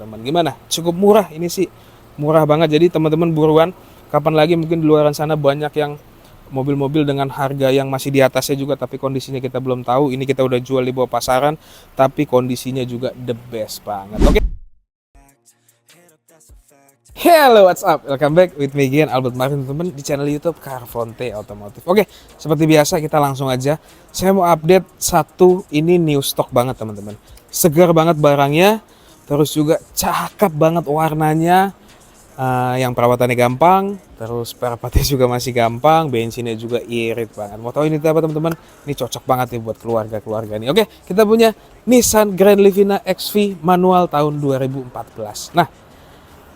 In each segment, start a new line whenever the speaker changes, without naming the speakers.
Teman, gimana? Cukup murah ini sih, murah banget. Jadi teman-teman buruan, kapan lagi mungkin di luaran sana banyak yang mobil-mobil dengan harga yang masih di atasnya juga, tapi kondisinya kita belum tahu. Ini kita udah jual di bawah pasaran, tapi kondisinya juga the best banget. Oke. Hello, what's up? Welcome back with me again, Albert Martin, teman di channel YouTube Carfonte Automotive. Oke, seperti biasa kita langsung aja. Saya mau update satu, ini new stock banget teman-teman. Segar banget barangnya, terus juga cakep banget warnanya. Yang perawatannya gampang, terus spare partnya juga masih gampang, bensinnya juga irit banget. Mau tahu ini apa teman-teman? Ini cocok banget nih buat keluarga-keluarga nih. Oke, kita punya Nissan Grand Livina XV manual tahun 2014. Nah,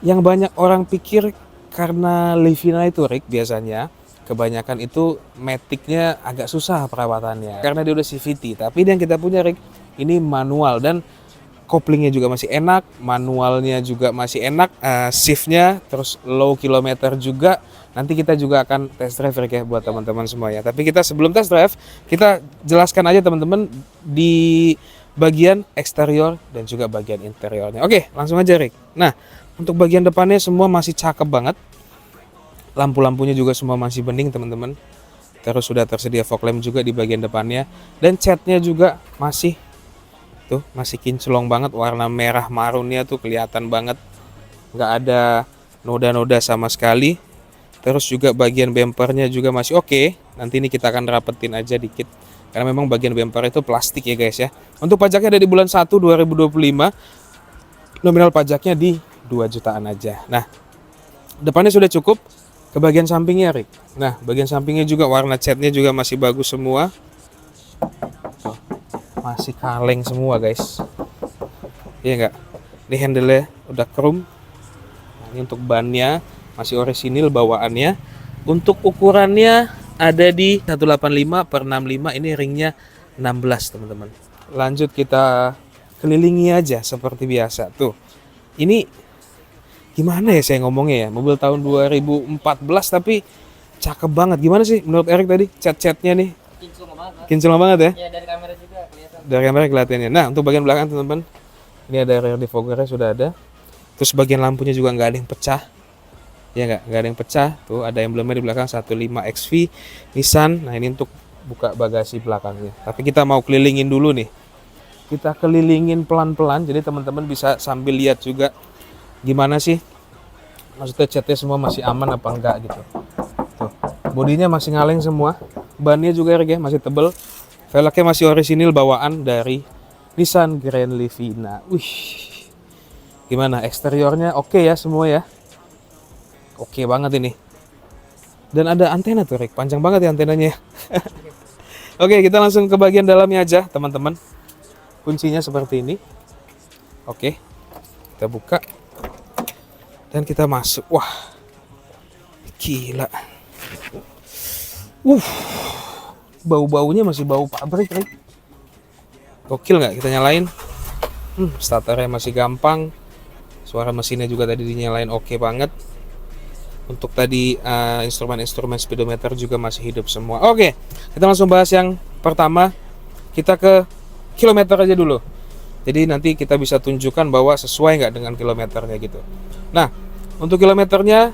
yang banyak orang pikir karena Livina itu Rick biasanya kebanyakan itu maticnya agak susah perawatannya karena dia udah CVT. Tapi yang kita punya Rick ini manual dan koplingnya juga masih enak, manualnya juga masih enak, shiftnya terus low kilometer juga. Nanti kita juga akan test drive Rick ya buat teman-teman semuanya. Tapi kita sebelum test drive kita jelaskan aja teman-teman di bagian eksterior dan juga bagian interiornya. Oke, langsung aja Rick. Nah, untuk bagian depannya semua masih cakep banget. Lampu-lampunya juga semua masih bening teman-teman. Terus sudah tersedia fog lamp juga di bagian depannya. Dan catnya juga masih masih kinclong banget. Warna merah marunnya tuh kelihatan banget. Nggak ada noda-noda sama sekali. Terus juga bagian bempernya juga masih oke. Nanti ini kita akan rapetin aja dikit. Karena memang bagian bemper itu plastik ya guys ya. Untuk pajaknya ada di bulan 1 2025. Nominal pajaknya di 2 jutaan aja. Nah, depannya sudah cukup. Ke bagian sampingnya Rick. Nah, bagian sampingnya juga warna catnya juga masih bagus semua. Tuh, masih kaleng semua guys. Iya enggak? Ini handle-nya udah chrome. Nah, ini untuk bannya masih orisinil bawaannya. Untuk ukurannya ada di 185/65. Ini ringnya 16 teman-teman. Lanjut kita kelilingi aja seperti biasa. Tuh. Ini gimana ya saya ngomongnya ya, mobil tahun 2014 tapi cakep banget. Gimana sih menurut Erik tadi cat-catnya nih? Kinclong banget ya?
Ya dari kamera juga kelihatan.
Dari kamera kelihatannya. Nah, untuk bagian belakang teman-teman, ini ada rear defoggernya sudah ada. Terus bagian lampunya juga nggak ada yang pecah. Ya nggak ada yang pecah. Tuh ada emblemnya di belakang 15 XV Nissan. Nah, ini untuk buka bagasi belakangnya. Tapi kita mau kelilingin dulu nih. Kita kelilingin pelan-pelan jadi teman-teman bisa sambil lihat juga gimana sih, maksudnya catnya semua masih aman apa enggak gitu. Tuh, bodinya masih ngaleng semua, bannya juga ya masih tebel, velgnya masih orisinil bawaan dari Nissan Grand Livina. Wih, gimana eksteriornya? Oke ya semua ya, oke banget ini. Dan ada antena tuh Rick, panjang banget ya antenanya. Oke, kita langsung ke bagian dalamnya aja teman-teman. Kuncinya seperti ini. Oke, kita buka. Dan kita masuk. Wah, gila. Bau-baunya masih bau pabrik, Rick. Gokil nggak? Kita nyalain. Starternya masih gampang. Suara mesinnya juga tadi dinyalain oke banget. Untuk tadi instrumen-instrumen speedometer juga masih hidup semua. Oke, kita langsung bahas yang pertama. Kita ke kilometer aja dulu. Jadi nanti kita bisa tunjukkan bahwa sesuai nggak dengan kilometernya gitu. Nah, untuk kilometernya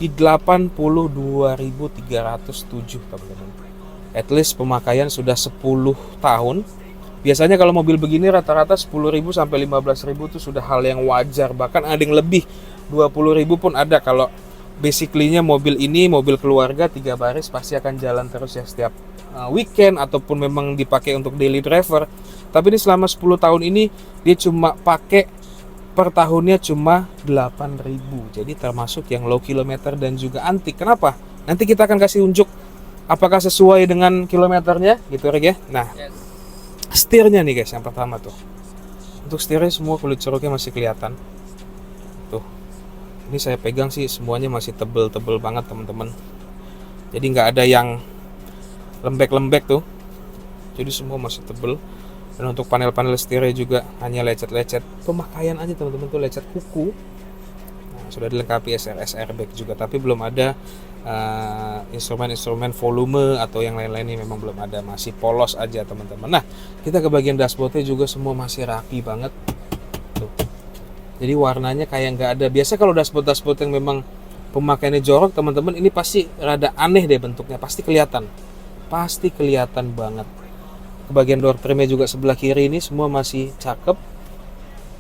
di 82.307 teman-teman. At least pemakaian sudah 10 tahun. Biasanya kalau mobil begini rata-rata 10.000 sampai 15.000 itu sudah hal yang wajar. Bahkan ada yang lebih 20.000 pun ada. Kalau basically-nya mobil ini mobil keluarga 3 baris pasti akan jalan terus ya setiap weekend ataupun memang dipakai untuk daily driver. Tapi ini selama 10 tahun ini dia cuma pakai per tahunnya cuma 8.000. Jadi termasuk yang low kilometer dan juga antik. Kenapa? Nanti kita akan kasih unjuk apakah sesuai dengan kilometernya gitu Rick ya. Nah, setirnya nih guys yang pertama tuh. Untuk setirnya semua kulit ceruknya masih kelihatan. Tuh. Ini saya pegang sih semuanya masih tebel-tebel banget teman-teman. Jadi nggak ada yang lembek-lembek tuh. Jadi semua masih tebel. Dan untuk panel-panel setirnya juga hanya lecet-lecet pemakaian aja teman-teman, tuh lecet kuku. Nah, sudah dilengkapi SRS airbag juga, tapi belum ada instrumen-instrumen volume atau yang lain-lain ini memang belum ada, masih polos aja teman-teman. Nah, kita ke bagian dashboardnya juga semua masih rapi banget. Tuh. Jadi warnanya kayak nggak ada. Biasa kalau dashboard yang memang pemakaiannya jorok teman-teman, ini pasti rada aneh deh bentuknya, pasti kelihatan banget. Bagian door trimnya juga sebelah kiri ini semua masih cakep.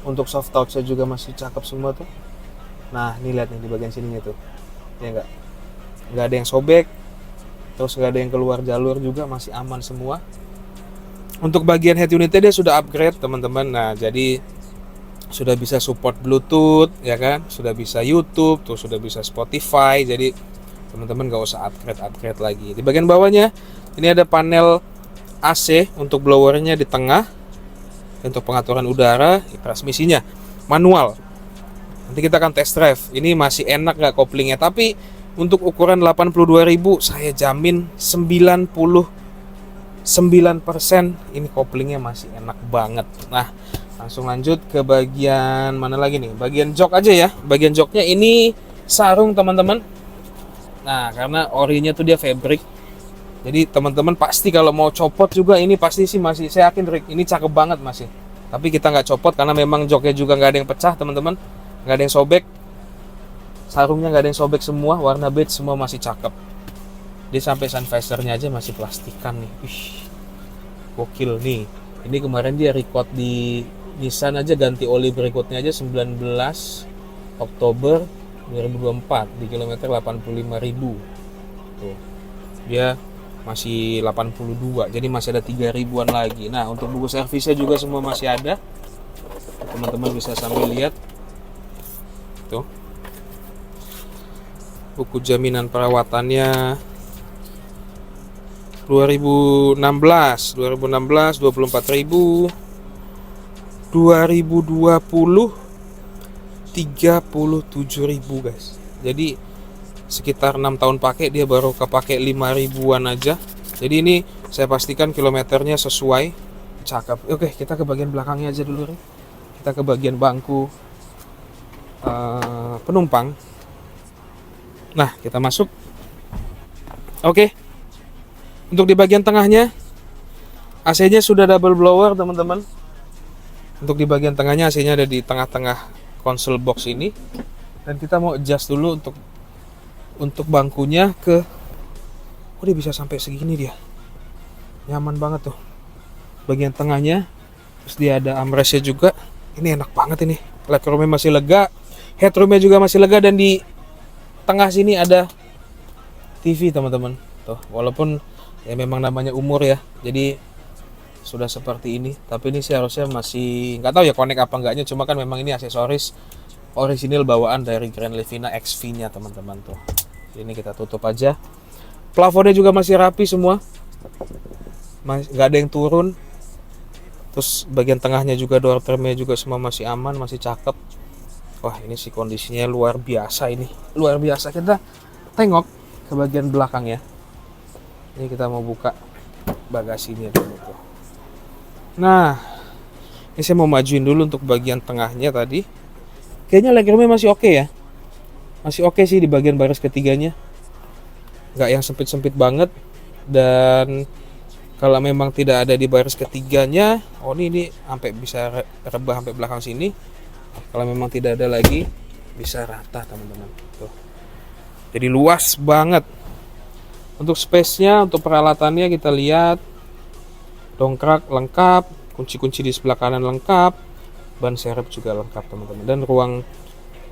Untuk soft touch-nya juga masih cakep semua tuh. Nah, ini lihat nih di bagian sininya tuh. Ya nggak ada yang sobek. Terus nggak ada yang keluar jalur juga, masih aman semua. Untuk bagian head unitnya dia sudah upgrade teman-teman. Nah, jadi sudah bisa support Bluetooth, ya kan? Sudah bisa YouTube, tuh sudah bisa Spotify. Jadi teman-teman nggak usah upgrade lagi. Di bagian bawahnya ini ada panel AC untuk blowernya di tengah, untuk pengaturan udara. Transmisinya manual. Nanti kita akan test drive. Ini masih enak nggak koplingnya, tapi untuk ukuran 82.000 saya jamin 99% ini koplingnya masih enak banget. Nah, langsung lanjut ke bagian mana lagi nih? Bagian jok aja ya. Bagian joknya ini sarung teman-teman. Nah, karena orinya tuh dia fabric. Jadi teman-teman pasti kalau mau copot juga ini pasti sih masih, saya yakin Rick, ini cakep banget masih. Tapi kita nggak copot karena memang joknya juga nggak ada yang pecah teman-teman, nggak ada yang sobek. Sarungnya nggak ada yang sobek semua, warna beige semua masih cakep. Dia sampai sun visornya aja masih plastikan nih. Gokil nih. Ini kemarin dia record di Nissan aja, ganti oli berikutnya aja 19 Oktober 2024 di kilometer 85.000. Tuh. Dia masih 82, jadi masih ada 3.000-an lagi. Nah, untuk buku servisnya juga semua masih ada. Teman-teman bisa sambil lihat. Tuh. Buku jaminan perawatannya 2016 24.000, 2020 37.000 guys. Jadi sekitar 6 tahun pakai dia baru kepake 5.000-an aja. Jadi ini saya pastikan kilometernya sesuai, cakep. Oke, kita ke bagian belakangnya aja dulu nih. Kita ke bagian bangku penumpang. Nah, kita masuk. Oke. Untuk di bagian tengahnya AC-nya sudah double blower teman-teman. Untuk di bagian tengahnya AC-nya ada di tengah-tengah console box ini. Dan kita mau adjust dulu untuk bangkunya ke, oh dia bisa sampai segini dia, nyaman banget tuh bagian tengahnya. Terus dia ada armrestnya juga, ini enak banget ini. Legroomnya masih lega, headroomnya juga masih lega, dan di tengah sini ada TV teman-teman tuh. Walaupun ya memang namanya umur ya, jadi sudah seperti ini, tapi ini sih harusnya masih nggak tahu ya connect apa enggaknya. Cuma kan memang ini aksesoris orisinil bawaan dari Grand Livina XV nya teman-teman tuh. Ini kita tutup aja. Plafonnya juga masih rapi semua, nggak ada yang turun. Terus bagian tengahnya juga, door trimnya juga semua masih aman, masih cakep. Wah, ini sih kondisinya luar biasa ini, luar biasa. Kita tengok ke bagian belakang ya. Ini kita mau buka bagasinya dulu tuh. Nah, ini saya mau majuin dulu untuk bagian tengahnya tadi. Kayaknya legroomnya masih oke ya. Masih oke sih di bagian baris ketiganya. Nggak yang sempit-sempit banget. Dan kalau memang tidak ada di baris ketiganya, oh ini sampai bisa rebah sampai belakang sini. Kalau memang tidak ada lagi, bisa rata teman-teman. Tuh. Jadi luas banget. Untuk space-nya, untuk peralatannya kita lihat. Dongkrak lengkap, kunci-kunci di sebelah kanan lengkap, ban serep juga lengkap teman-teman. Dan ruang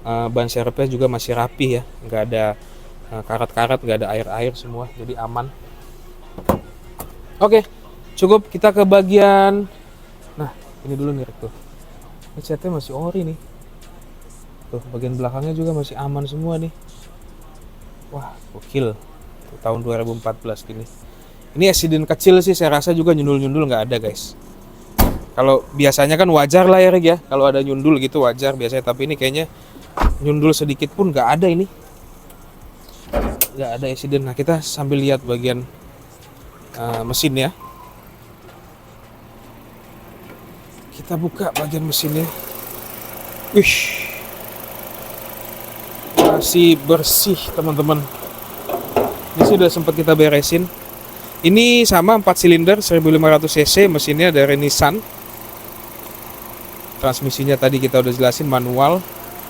ban serepnya juga masih rapi ya, nggak ada karat-karat, nggak ada air-air semua, jadi aman. Oke, cukup. Kita ke bagian, nah ini dulu nih tuh, ini catnya masih ori nih tuh, bagian belakangnya juga masih aman semua nih. Wah, gokil tuh, tahun 2014 gini. Ini accident kecil sih, saya rasa juga nyundul-nyundul nggak ada guys. Kalau biasanya kan wajar lah ya Reg ya, kalau ada nyundul gitu wajar biasanya, tapi ini kayaknya nyundul sedikit pun nggak ada ini, nggak ada accident. Nah, kita sambil lihat bagian mesin ya. Kita buka bagian mesinnya. Wih, masih bersih teman-teman. Ini sudah sempat kita beresin. Ini sama 4 silinder 1500 cc mesinnya dari Nissan. Transmisinya tadi kita udah jelasin manual.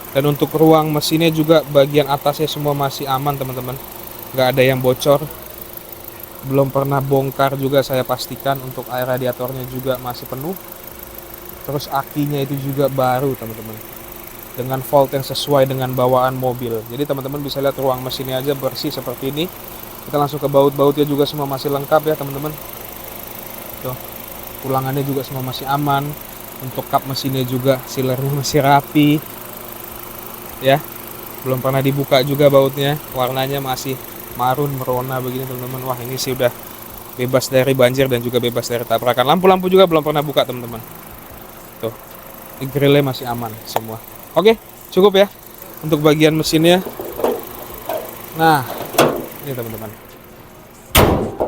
Dan untuk ruang mesinnya juga bagian atasnya semua masih aman teman-teman, nggak ada yang bocor, belum pernah bongkar juga saya pastikan. Untuk air radiatornya juga masih penuh, terus akinya itu juga baru teman-teman, dengan volt yang sesuai dengan bawaan mobil. Jadi teman-teman bisa lihat ruang mesinnya aja bersih seperti ini. Kita langsung ke baut-bautnya juga semua masih lengkap ya teman-teman. Tuh, ulangannya juga semua masih aman. Untuk kap mesinnya juga sealernya masih rapi ya, belum pernah dibuka juga bautnya, warnanya masih marun merona begini teman-teman. Wah, ini sih udah bebas dari banjir dan juga bebas dari tabrakan. Lampu-lampu juga belum pernah buka teman-teman. Tuh, ini grillnya masih aman semua. Oke, cukup ya untuk bagian mesinnya. Nah, ini teman-teman.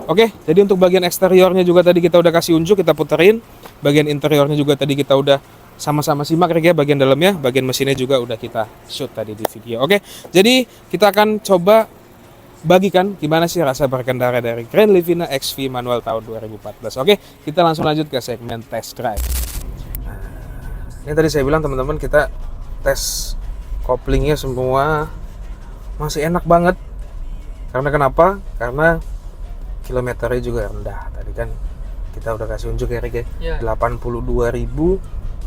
Oke, jadi untuk bagian eksteriornya juga tadi kita udah kasih unjuk, kita puterin. Bagian interiornya juga tadi kita udah sama-sama simak ya, bagian dalamnya, bagian mesinnya juga udah kita shoot tadi di video. Oke, jadi kita akan coba bagikan gimana sih rasa berkendara dari Grand Livina XV manual tahun 2014. Oke, kita langsung lanjut ke segmen test drive. Ini tadi saya bilang teman-teman, kita tes koplingnya semua masih enak banget. Karena kenapa? Karena kilometernya juga rendah. Tadi kan kita udah kasih unjuk ya Rick ya, 82.000,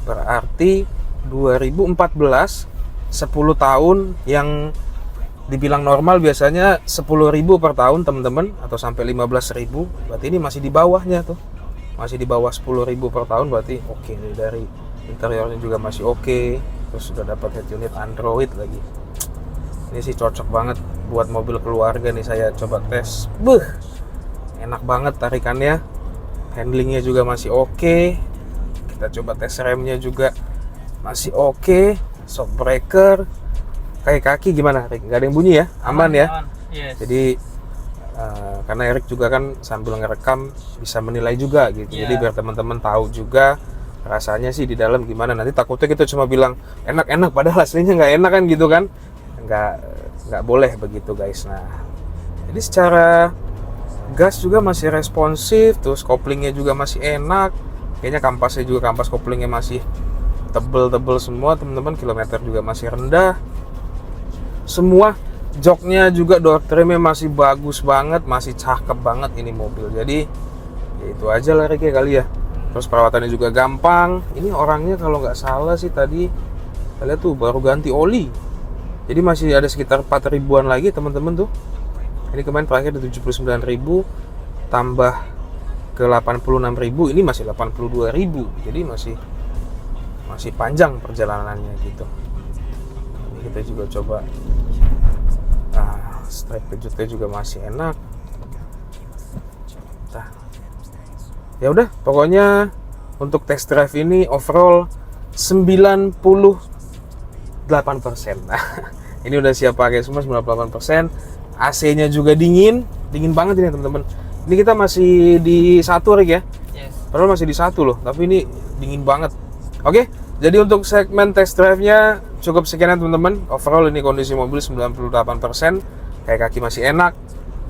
berarti 2014, 10 tahun yang dibilang normal biasanya 10.000 per tahun teman-teman, atau sampai 15.000. Berarti ini masih di bawahnya tuh, masih di bawah 10.000 per tahun. Berarti oke nih, dari interiornya juga masih oke. Terus sudah dapat head unit Android lagi. Ini sih cocok banget buat mobil keluarga nih. Saya coba tes, enak banget tarikannya, handlingnya juga masih oke. Kita coba tes remnya juga masih oke. Shock breaker, kaki gimana Rick? Gak ada yang bunyi ya? Aman ya?
Yes.
Jadi karena Erik juga kan sambil ngerekam bisa menilai juga gitu. Jadi biar teman-teman tahu juga rasanya sih di dalam gimana. Nanti takutnya kita cuma bilang enak-enak padahal aslinya nggak enak kan gitu kan. Nggak boleh begitu guys. Nah, jadi secara gas juga masih responsif, terus koplingnya juga masih enak. Kayaknya kampasnya juga, kampas koplingnya masih tebel-tebel semua teman-teman. Kilometer juga masih rendah. Semua joknya juga, door trimnya masih bagus banget, masih cakep banget ini mobil. Jadi ya itu aja lah Rick kali ya. Terus perawatannya juga gampang. Ini orangnya kalau nggak salah sih tadi kita lihat tuh baru ganti oli. Jadi masih ada sekitar 4 ribuan lagi teman-teman tuh. Ini kemarin terakhir di 79.000 tambah ke 86.000, ini masih 82.000. Jadi masih panjang perjalanannya gitu. Ini kita juga coba. Nah, strap kejutnya juga masih enak. Nah, ya udah, pokoknya untuk test drive ini overall 98%. Nah, ini udah siap pakai semua 98%. AC-nya juga dingin banget ini teman-teman. Ini kita masih di 1 Rick ya.
Yes.
Padahal masih di 1 loh, tapi ini dingin banget. Oke, jadi untuk segmen test drive-nya cukup sekian teman-teman. Overall ini kondisi mobil 98%. Kayak kaki masih enak,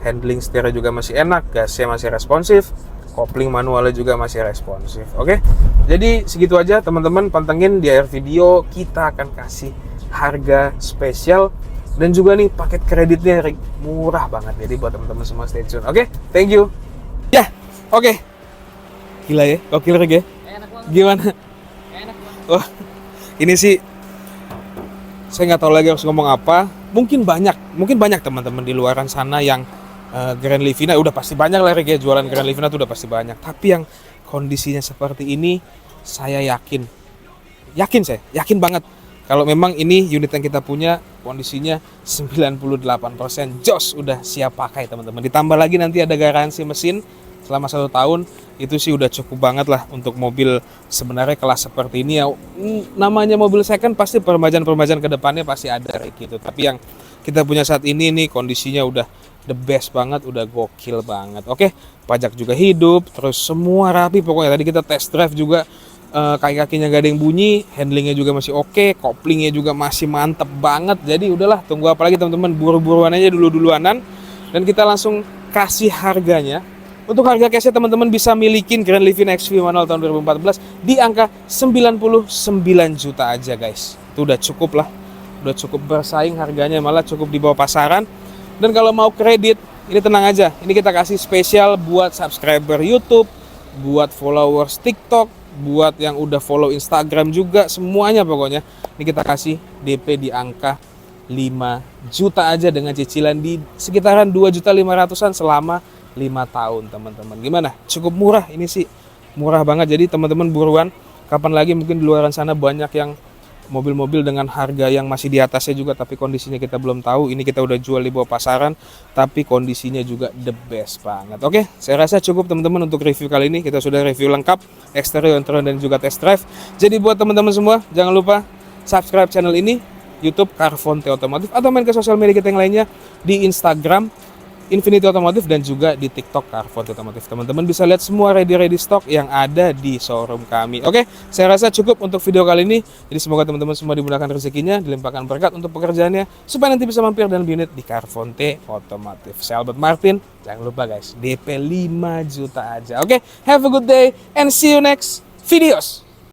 handling setirnya juga masih enak, gasnya masih responsif, kopling manualnya juga masih responsif. Oke, jadi segitu aja teman-teman. Pantengin di akhir video kita akan kasih harga spesial dan juga nih paket kreditnya Rick, murah banget. Jadi buat teman-teman semua stay tune. Oke, thank you. Ya, oke. Gila ya, gokil Rick ya.
Enak banget.
Gimana?
Enak banget.
Wah, ini sih saya nggak tahu lagi harus ngomong apa. Mungkin banyak teman-teman di luaran sana yang Grand Livina udah pasti banyak lah Rick ya, jualan Grand Livina tuh udah pasti banyak. Tapi yang kondisinya seperti ini, saya yakin banget kalau memang ini unit yang kita punya kondisinya 98% jos, udah siap pakai teman-teman. Ditambah lagi nanti ada garansi mesin selama 1 tahun, itu sih udah cukup banget lah untuk mobil sebenarnya kelas seperti ini ya. Namanya mobil second pasti permajaan-permajaan ke depannya pasti ada gitu. Tapi yang kita punya saat ini nih kondisinya udah the best banget, udah gokil banget. Oke, pajak juga hidup, terus semua rapi pokoknya. Tadi kita test drive juga, kaki-kakinya gak ada yang bunyi, handlingnya juga masih oke, koplingnya juga masih mantep banget. Jadi udahlah, tunggu apa lagi teman-teman, buru-buruan aja duluanan. Dan kita langsung kasih harganya Untuk harga cashnya teman-teman bisa milikin Grand Livin XV manual tahun 2014 di angka 99 juta aja guys. Itu udah cukup lah, udah cukup bersaing harganya, malah cukup di bawah pasaran. Dan kalau mau kredit, ini tenang aja, ini kita kasih spesial buat subscriber YouTube, buat followers TikTok, buat yang udah follow Instagram juga, semuanya pokoknya. Ini kita kasih DP di angka 5 juta aja dengan cicilan di sekitaran 2.500.000-an selama 5 tahun teman-teman. Gimana? Cukup murah, ini sih murah banget. Jadi teman-teman buruan, kapan lagi mungkin di luar sana banyak yang mobil-mobil dengan harga yang masih di atasnya juga tapi kondisinya kita belum tahu. Ini kita udah jual di bawah pasaran tapi kondisinya juga the best banget. Oke, saya rasa cukup teman-teman untuk review kali ini. Kita sudah review lengkap eksterior, interior dan juga test drive. Jadi buat teman-teman semua jangan lupa subscribe channel ini YouTube Carfonte Otomotif atau main ke sosial media kita yang lainnya di Instagram Infinity Otomotif dan juga di TikTok Carfonte Otomotif. Teman-teman bisa lihat semua ready stock yang ada di showroom kami. Oke, saya rasa cukup untuk video kali ini. Jadi semoga teman-teman semua dimudahkan rezekinya, dilimpahkan berkat untuk pekerjaannya supaya nanti bisa mampir dan unit di Carfonte Otomotif. Saya Albert Martin. Jangan lupa guys, DP 5 juta aja. Oke, have a good day and see you next videos.